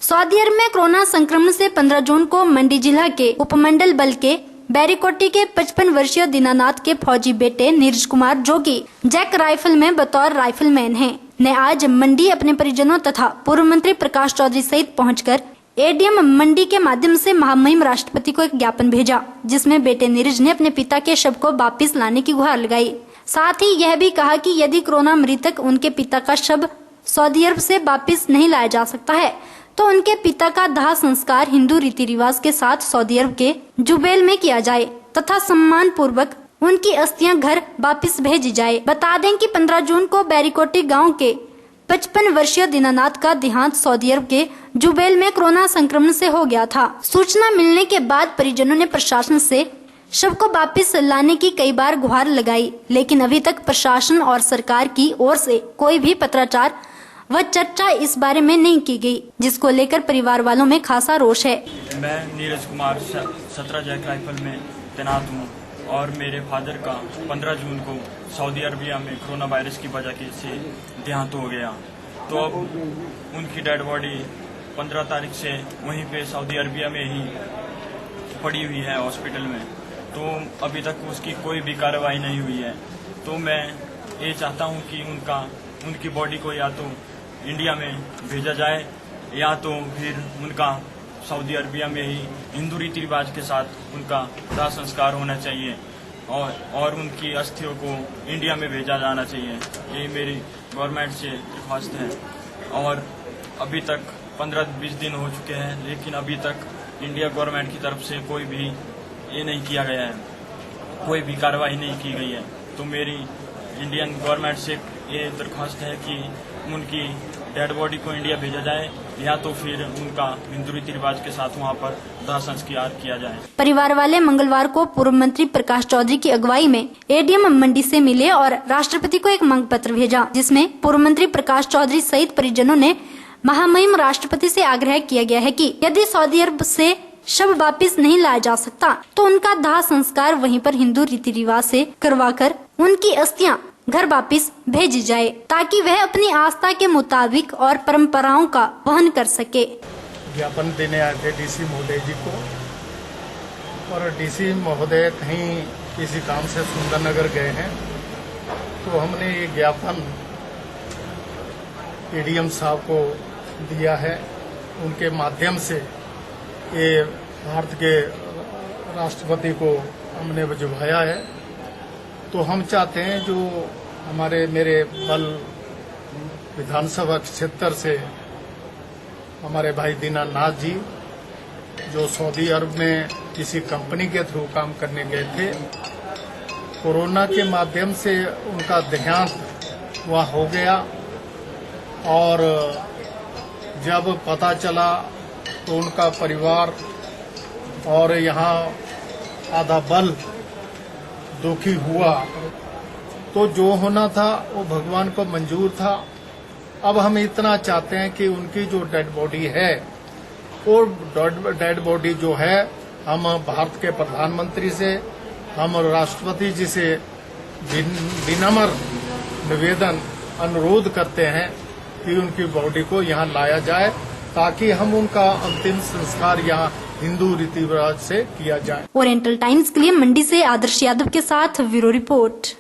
Saudi अरब में corona संक्रमण से 15 जून को मंडी जिला के उपमंडल बल के बैरिकोटी के 55 वर्षीय दीनानाथ के फौजी बेटे नीरज कुमार, जो कि जैक राइफल में बतौर राइफलमैन हैं, ने आज मंडी अपने परिजनों तथा पूर्व मंत्री प्रकाश चौधरी सहित पहुंचकर एडीएम मंडी के माध्यम से महामहिम राष्ट्रपति को एक ज्ञापन भेजा, जिसमें बेटे नीरज ने अपने पिता के शव को वापस लाने की गुहार लगाई। साथ ही यह भी कहा कि यदि कोरोना मृतक उनके पिता का शव सऊदी अरब से वापस नहीं लाया जा सकता है तो उनके पिता का दाह संस्कार हिंदू रीति रिवाज के साथ सऊदी अरब के जुबैल में किया जाए तथा सम्मान पूर्वक उनकी अस्थियां घर वापस भेजी जाए। बता दें कि 15 जून को बैरिकोटी गांव के 55 वर्षीय दीनानाथ का देहांत सऊदी अरब के जुबैल में कोरोना संक्रमण से हो गया था। सूचना मिलने के बाद परिजनों ने प्रशासन से शव को वापस लाने की कई बार गुहार लगाई, लेकिन अभी तक प्रशासन और सरकार की ओर से कोई भी पत्राचार व चर्चा इस बारे में नहीं की गई, जिसको लेकर परिवार वालों में खासा रोष है। मैं नीरज कुमार 17 जैक राइफल में तैनात हूँ और मेरे फादर का 15 जून को सऊदी अरबिया में कोरोना वायरस की वजह से देहांत हो गया। तो अब उनकी डेड बॉडी 15 तारीख से वहीं पे सऊदी अरबिया में ही पड़ी हुई है हॉस्पिटल में। तो अभी तक उसकी कोई भी कार्रवाई नहीं हुई है। तो मैं ये चाहता हूँ कि उनकी बॉडी को या तो इंडिया में भेजा जाए या तो फिर उनका सऊदी अरबिया में ही हिंदू रीति रिवाज के साथ उनका दाह संस्कार होना चाहिए और उनकी अस्थियों को इंडिया में भेजा जाना चाहिए। ये मेरी गवर्नमेंट से दरख्वास्त है। और अभी तक 15-20 दिन हो चुके हैं, लेकिन अभी तक इंडिया गवर्नमेंट की तरफ से कोई भी ये नहीं किया गया है, कोई भी कार्रवाई नहीं की गई है। तो मेरी इंडियन गवर्नमेंट से ये दरख्वास्त है कि उनकी डेड बॉडी को इंडिया भेजा जाए या तो फिर उनका हिंदू रीति रिवाज के साथ वहाँ पर दाह संस्कार किया जाए। परिवार वाले मंगलवार को पूर्व मंत्री प्रकाश चौधरी की अगुवाई में एडीएम मंडी से मिले और राष्ट्रपति को एक मांग पत्र भेजा, जिसमें पूर्व मंत्री प्रकाश चौधरी सहित परिजनों ने महामहिम राष्ट्रपति से आग्रह किया गया है कि यदि सऊदी अरब से शव वापस नहीं लाया जा सकता तो उनका दाह संस्कार वहीं पर हिंदू रीति रिवाज से करवाकर उनकी अस्थियां घर वापस भेजी जाए, ताकि वह अपनी आस्था के मुताबिक और परंपराओं का वहन कर सके। ज्ञापन देने आए थे डीसी महोदय जी को, और डीसी महोदय कहीं किसी काम से सुंदरनगर गए हैं, तो हमने ये ज्ञापन एडीएम साहब को दिया है। उनके माध्यम से ये भारत के राष्ट्रपति को हमने भिजवाया है। तो हम चाहते हैं जो मेरे बल विधानसभा क्षेत्र से हमारे भाई दीनानाथ जी, जो सऊदी अरब में किसी कंपनी के थ्रू काम करने गए थे, कोरोना के माध्यम से उनका देहांत वहाँ हो गया। और जब पता चला तो उनका परिवार और यहाँ आधा बल दुखी हुआ। तो जो होना था वो भगवान को मंजूर था। अब हम इतना चाहते हैं कि उनकी जो डेड बॉडी है, वो डेड बॉडी जो है, हम भारत के प्रधानमंत्री से, हम राष्ट्रपति जी से विनम्र निवेदन अनुरोध करते हैं कि उनकी बॉडी को यहाँ लाया जाए, ताकि हम उनका अंतिम संस्कार यहाँ हिंदू रीति रिवाज से किया जाए। ओरिएंटल टाइम्स के लिए मंडी से आदर्श यादव के साथ ब्यूरो रिपोर्ट।